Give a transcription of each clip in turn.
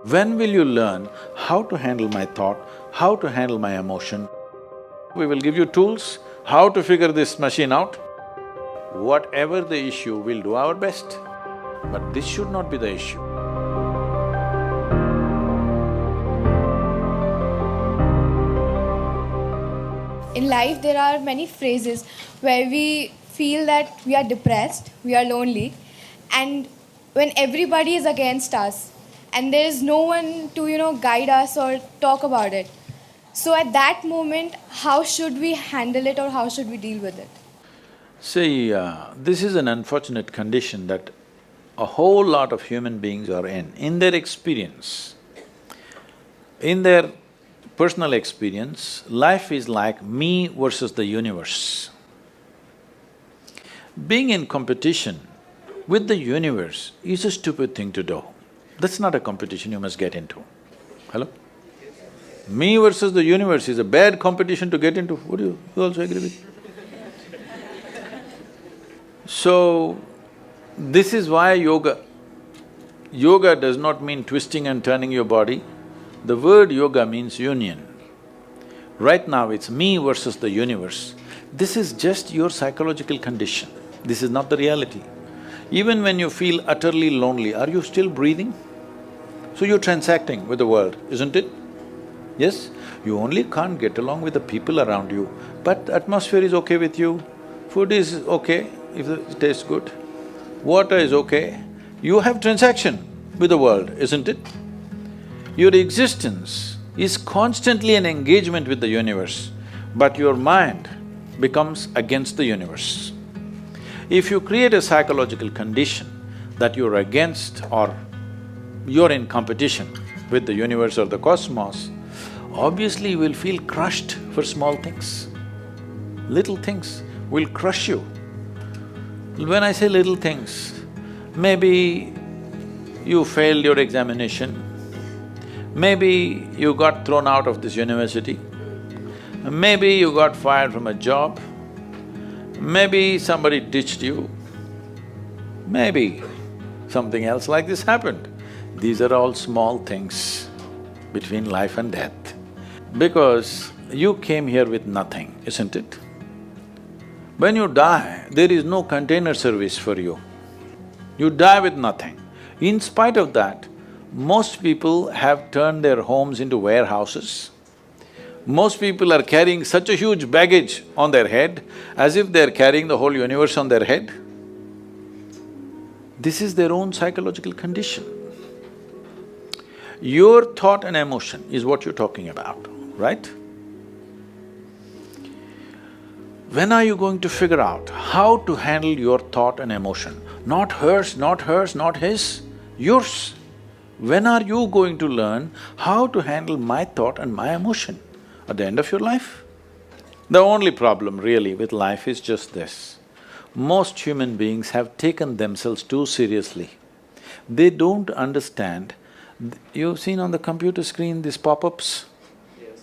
When will you learn how to handle my thought, how to handle my emotion? We will give you tools, how to figure this machine out. Whatever the issue, we'll do our best. But this should not be the issue. In life, there are many phrases where we feel that we are depressed, we are lonely, and when everybody is against us and there is no one to, guide us or talk about it. So at that moment, how should we handle it or how should we deal with it? See, this is an unfortunate condition that a whole lot of human beings are in their experience. In their personal experience, life is like me versus the universe. Being in competition with the universe is a stupid thing to do. That's not a competition you must get into. Hello? Me versus the universe is a bad competition to get into. Would you also agree with me? So, this is why yoga does not mean twisting and turning your body. The word yoga means union. Right now it's me versus the universe. This is just your psychological condition. This is not the reality. Even when you feel utterly lonely, are you still breathing? So you're transacting with the world, isn't it? Yes? You only can't get along with the people around you, but atmosphere is okay with you, food is okay if it tastes good, water is okay. You have transaction with the world, isn't it? Your existence is constantly an engagement with the universe, but your mind becomes against the universe. If you create a psychological condition that you're against or you're in competition with the universe or the cosmos, obviously you will feel crushed for small things. Little things will crush you. When I say little things, maybe you failed your examination, maybe you got thrown out of this university, maybe you got fired from a job, maybe somebody ditched you, maybe something else like this happened. These are all small things between life and death. Because you came here with nothing, isn't it? When you die, there is no container service for you. You die with nothing. In spite of that, most people have turned their homes into warehouses. Most people are carrying such a huge baggage on their head, as if they're carrying the whole universe on their head. This is their own psychological condition. Your thought and emotion is what you're talking about, right? When are you going to figure out how to handle your thought and emotion? Not hers, not hers, not his, yours. When are you going to learn how to handle my thought and my emotion? At the end of your life? The only problem really with life is just this. Most human beings have taken themselves too seriously. They don't understand. You've seen on the computer screen these pop-ups? Yes.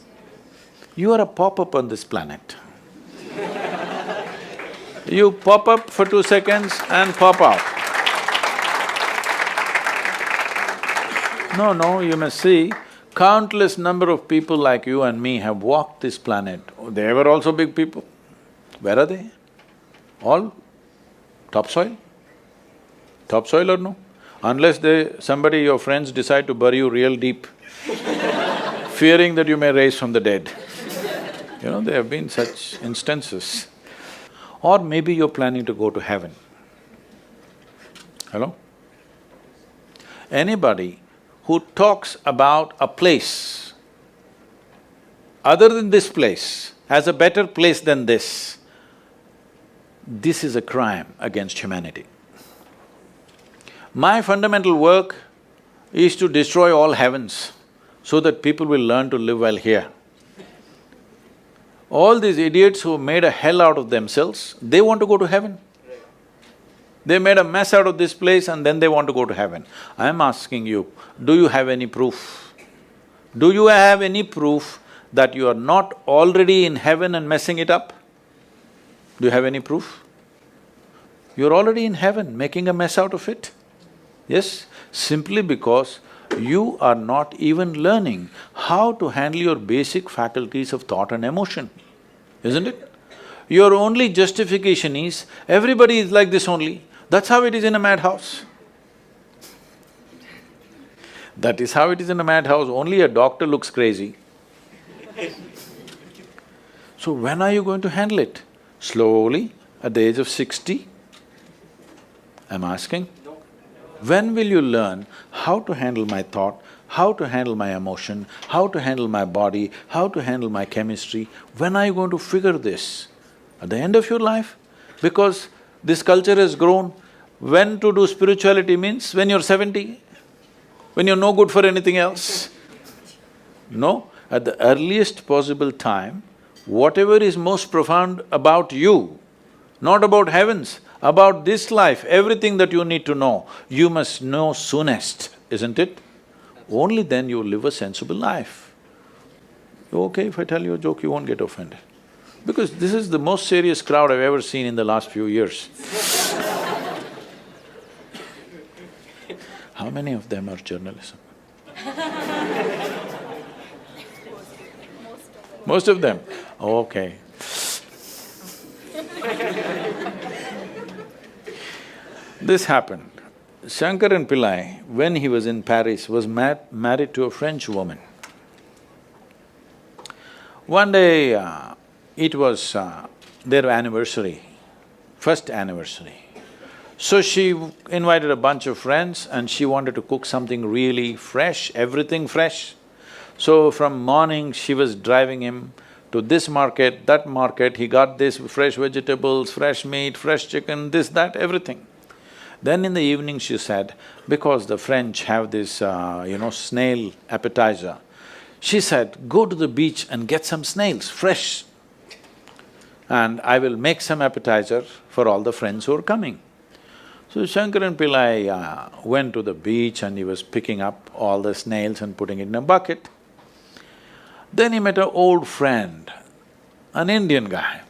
You are a pop-up on this planet. You pop up for 2 seconds and pop out. No, you must see, countless number of people like you and me have walked this planet. They were also big people. Where are they? All topsoil? Topsoil or no? Unless somebody, your friends decide to bury you real deep, fearing that you may rise from the dead. There have been such instances. Or maybe you're planning to go to heaven. Hello? Anybody who talks about a place other than this place, as a better place than this is a crime against humanity. My fundamental work is to destroy all heavens so that people will learn to live well here. All these idiots who made a hell out of themselves, they want to go to heaven. They made a mess out of this place and then they want to go to heaven. I am asking you, do you have any proof? Do you have any proof that you are not already in heaven and messing it up? Do you have any proof? You're already in heaven, making a mess out of it. Yes, simply because you are not even learning how to handle your basic faculties of thought and emotion, isn't it? Your only justification is, everybody is like this only, that's how it is in a madhouse. That is how it is in a madhouse, only a doctor looks crazy. So when are you going to handle it? Slowly, at the age of 60? I'm asking. When will you learn how to handle my thought, how to handle my emotion, how to handle my body, how to handle my chemistry? When are you going to figure this? At the end of your life? Because this culture has grown, when to do spirituality means when you're 70, when you're no good for anything else. No, at the earliest possible time, whatever is most profound about you, not about heavens, about this life, everything that you need to know, you must know soonest, isn't it? Only then you live a sensible life. Okay, if I tell you a joke, you won't get offended. Because this is the most serious crowd I've ever seen in the last few years. How many of them are journalism? Most of them? Okay. This happened. Shankaran Pillai, when he was in Paris, was married to a French woman. One day, it was their anniversary, first anniversary. So she invited a bunch of friends and she wanted to cook something really fresh, everything fresh. So from morning, she was driving him to this market, that market, he got this fresh vegetables, fresh meat, fresh chicken, this, that, everything. Then in the evening she said, because the French have this, snail appetizer, she said, go to the beach and get some snails, fresh, and I will make some appetizer for all the friends who are coming. So Shankaran Pillai went to the beach and he was picking up all the snails and putting it in a bucket. Then he met an old friend, an Indian guy.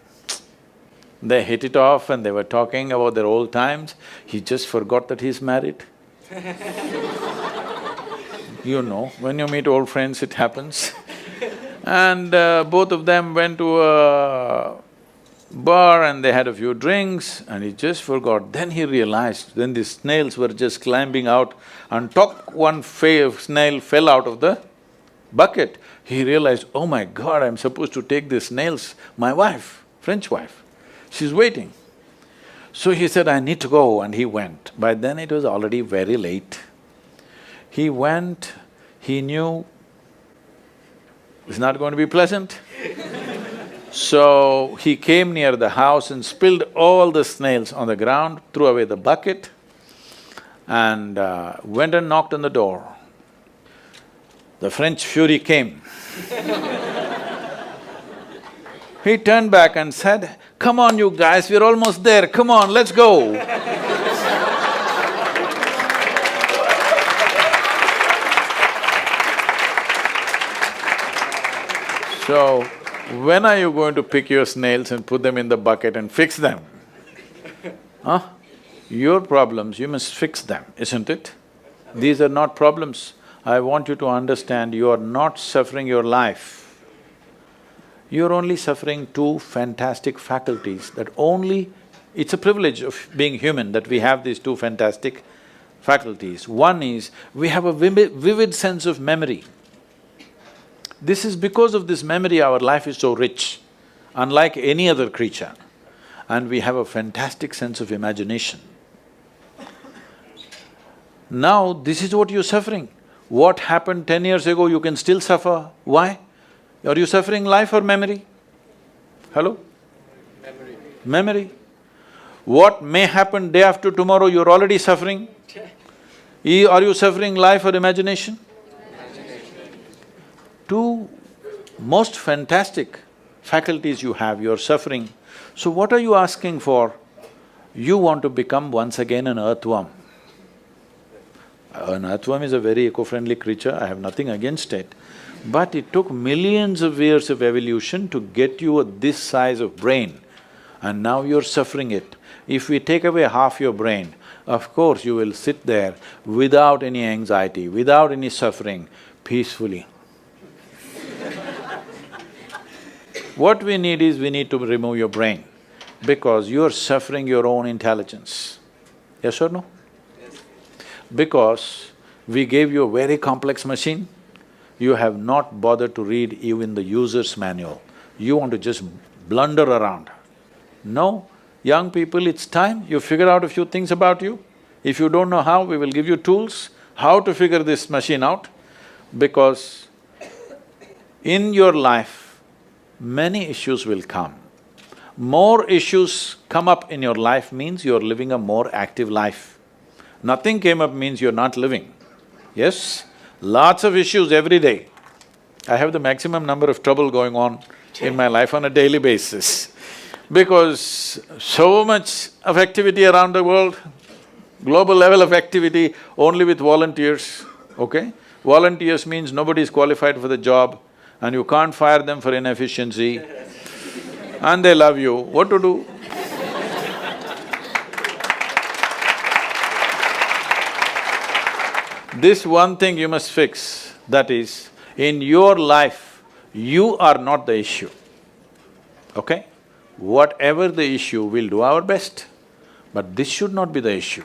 They hit it off and they were talking about their old times. He just forgot that he's married. You know, when you meet old friends, it happens. And both of them went to a bar and they had a few drinks and he just forgot. Then he realized, then the snails were just climbing out and one snail fell out of the bucket. He realized, oh my God, I'm supposed to take these snails, my wife, French wife, she's waiting. So he said, I need to go, and he went. By then it was already very late. He went, he knew it's not going to be pleasant. So he came near the house and spilled all the snails on the ground, threw away the bucket and went and knocked on the door. The French fury came. He turned back and said, come on you guys, we're almost there, come on, let's go. So, when are you going to pick your snails and put them in the bucket and fix them? Huh? Your problems, you must fix them, isn't it? These are not problems. I want you to understand, you are not suffering your life. You're only suffering two fantastic faculties that only… It's a privilege of being human that we have these two fantastic faculties. One is, we have a vivid sense of memory. This is because of this memory our life is so rich, unlike any other creature. And we have a fantastic sense of imagination. Now, this is what you're suffering. What happened 10 years ago, you can still suffer. Why? Are you suffering life or memory? Hello? Memory. Memory. What may happen day after tomorrow, you're already suffering. Are you suffering life or imagination? Two most fantastic faculties you have, you're suffering. So what are you asking for? You want to become once again an earthworm. An earthworm is a very eco-friendly creature, I have nothing against it. But it took millions of years of evolution to get you this size of brain, and now you're suffering it. If we take away half your brain, of course you will sit there without any anxiety, without any suffering, peacefully. What we need is, we need to remove your brain, because you're suffering your own intelligence. Yes or no? Yes. Because we gave you a very complex machine, you have not bothered to read even the user's manual. You want to just blunder around. No, young people, it's time you figure out a few things about you. If you don't know how, we will give you tools how to figure this machine out, because in your life, many issues will come. More issues come up in your life means you're living a more active life. Nothing came up means you're not living. Yes? Lots of issues every day. I have the maximum number of trouble going on in my life on a daily basis, because so much of activity around the world, global level of activity only with volunteers, okay? Volunteers means nobody is qualified for the job and you can't fire them for inefficiency and they love you, what to do? This one thing you must fix, that is, in your life, you are not the issue, okay? Whatever the issue, we'll do our best, but this should not be the issue.